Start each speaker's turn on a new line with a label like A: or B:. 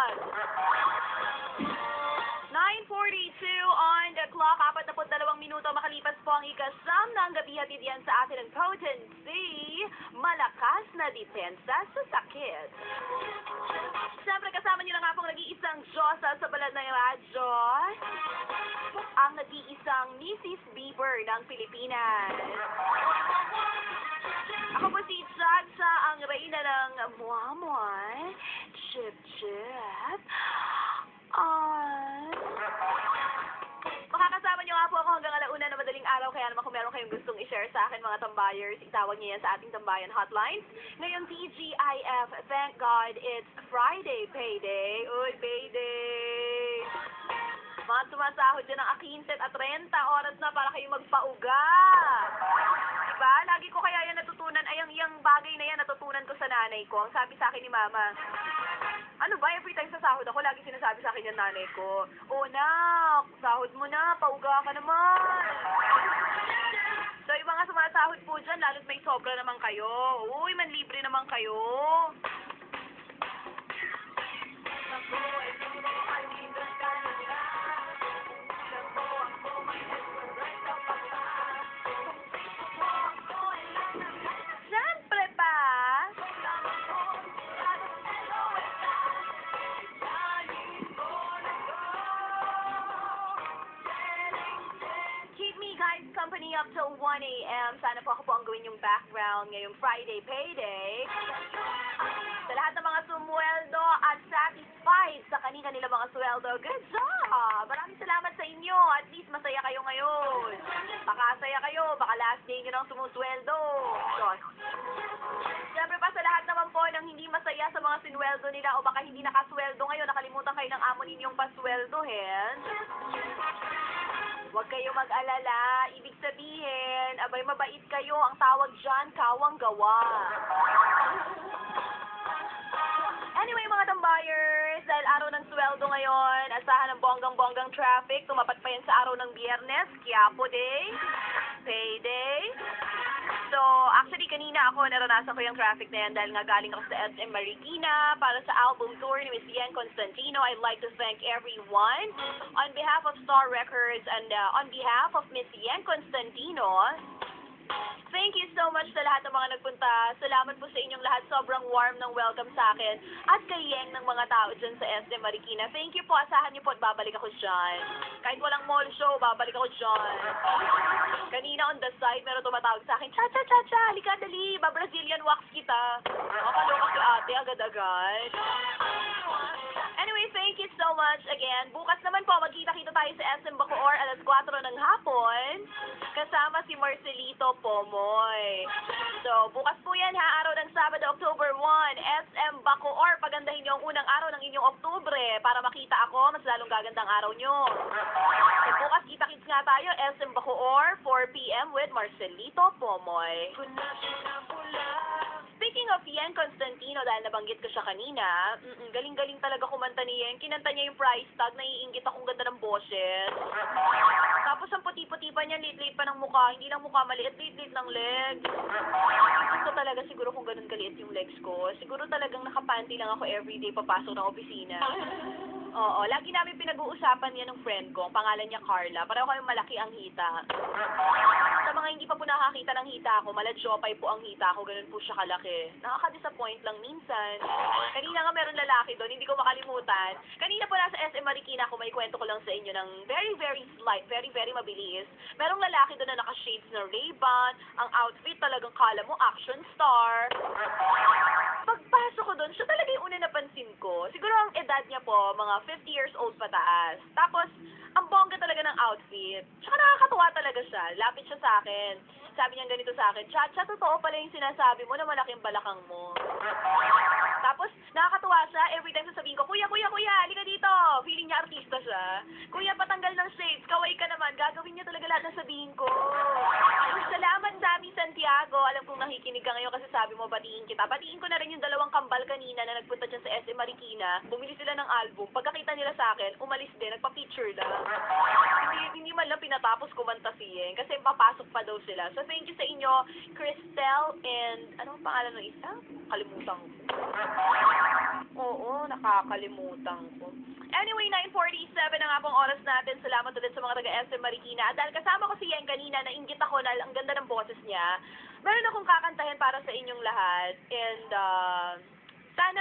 A: Diyos! 9:42 on the clock, 42 minuto makalipas po ang ikasam ng gabi, hatid yan sa atin ng Potency, malakas na depensa sa sakit. Siyempre kasama niyo na nga pong nag-iisang Diyosa sa balat ng radyo, ang nag-iisang Mrs. Bieber ng Pilipinas. Ako po si Chacha, ang reyna ng muamuay, chip-chip, makakasama niyo nga po ako hanggang alauna na madaling araw, kaya naman kung meron kayong gustong i-share sa akin mga tambayers, itawag niyo yan sa ating tambayan hotlines. Ngayon, TGIF, thank God, it's Friday payday. Uy, payday! Mga sumasahod dyan ng 15 at 30 oras na para kayong magpauga. Diba? Lagi ko kaya yan natutunan, ay yung bagay na yan natutunan ko sa nanay ko. Ang sabi sa akin ni Mama, ano ba, every time sa sahod ako, lagi sinasabi sa akin yung nanay ko, "Oh, nak, sahod mo na, pauga ka naman." So, yung mga sumasahod po dyan, lalo't may sobra naman kayo. Uy, manlibre naman kayo. Siyempre pa. Keep me guys company up till 1 a.m. Sana po ako po ang gawin yung background ngayong Friday payday. Sa lahat ng mga sumweldo at satisfied sa kanila mga sweldo, good job! Maraming salamat sa inyo. At least masaya kayo ngayon. Baka saya kayo, baka last day nyo nang sumusweldo. Siyempre pa sa lahat naman po ng hindi masaya sa mga sinweldo nila o baka hindi nakasweldo ngayon, nakalimutan kayo ng amo ninyong pasweldohin. Huwag kayo mag-alala. Ibig sabihin, abay mabait kayo. Ang tawag dyan, kawang gawa. Anyway, mga tambayers, dahil araw ng sweldo ngayon, asahan ng bonggang-bonggang traffic. Tumapat pa yan sa araw ng Biyernes, Quiapo Day, Payday. So, actually, kanina ako, naranasan ko yung traffic na yan dahil nga galing ako sa SM Marikina para sa album tour ni Miss Yen Constantino. I'd like to thank everyone on behalf of Star Records and on behalf of Miss Yen Constantino. Thank you so much sa lahat ng mga nagpunta. Salamat po sa inyong lahat. Sobrang warm ng welcome sa akin. At kay Yeng ng mga tao dyan sa SM Marikina. Thank you po. Asahan niyo po at babalik ako dyan. Kahit walang mall show, babalik ako dyan. Kanina on the side, meron tumatawag sa akin, Cha, halika dali. Ba-Brazilian wax kita. Makaloka si ate, agad-agad. Anyway, thank you so much again. Bukas naman po, magkita-kita tayo sa SM Bacoor alas 4 ng hapon. Kasama si Marcelito Pomoy. So, bukas po yan ha, araw ng Sabado, October 1, SM Bacoor. Pagandahin niyo ang unang araw ng inyong Oktubre para makita ako, mas lalong gagandang araw niyo. So, bukas kita-kits nga tayo, SM Bacoor, 4 p.m. with Marcelito Pomoy. Speaking of Yen Constantino, dahil nabanggit ko siya kanina, galing-galing talaga kumanta ni Yen. Kinanta niya yung price tag, naiinggit akong ganda ng boses. Tapos ang puti-puti pa niya, lit-lit pa ng mukha. Hindi lang mukha maliit, lit-lit ng legs. Ito talaga siguro kung ganun kaliit yung legs ko. Siguro talagang nakapanty lang ako everyday papasok ng opisina. Oo, lagi namin pinag-uusapan yan ng friend ko. Ang pangalan niya Carla. Pareho kayong malaki ang hita. Sa mga hindi pa po nakakita ng hita ko, maladjopay po ang hita ko. Ganun po siya kalaki. Nakaka-disappoint lang minsan. Kanina nga meron lalaki doon, hindi ko makalimutan. Kanina po nasa SM Marikina ako, may kwento ko lang sa inyo ng very, very slight, very, very mabilis. Merong lalaki doon na naka-shades na Ray-Ban. Ang outfit talagang kala mo action star. Pagpasok ko doon, siya talaga yung una napansin ko. Siguro ang edad niya po, mga 50 years old pataas. Tapos, ang bongga talaga ng outfit. Tsaka nakakatuwa talaga siya. Lapit siya sa akin. Sabi niya ganito sa akin, Chacha, totoo pala yung sinasabi mo na malaking balakang mo. Tapos, nakakatuwa siya. Every time sasabihin ko, Kuya, halika dito. Feeling niya artista siya. Kuya, patanggal ng shades. Kaway ka naman. Gagawin niya talaga lahat ng sabihin ko. Salamat, Dami Santiago. Alam kong nakikinig ka ngayon kasi sabi mo, batiin kita. Batiin ko na rin yung dalawang kambal kanina na nagpunta dyan sa SM Marikina. Bumili sila ng album. Pagkakita nila sa akin, umalis din. Nagpa-picture lang. Hindi man lang pinatapos kumanta si Yeng kasi papasok pa daw sila. So, thank you sa inyo, Cristel and, anong pangalan ng isa? nakakalimutan ko. Oo, nakakalimutan ko. Anyway, 9:47 na nga pong oras natin. Salamat ulit sa mga taga-SM Marikina. At dahil kasama ko si Yen kanina, nainggit ako na ang ganda ng boses niya. Meron akong kakantahin para sa inyong lahat. And, sana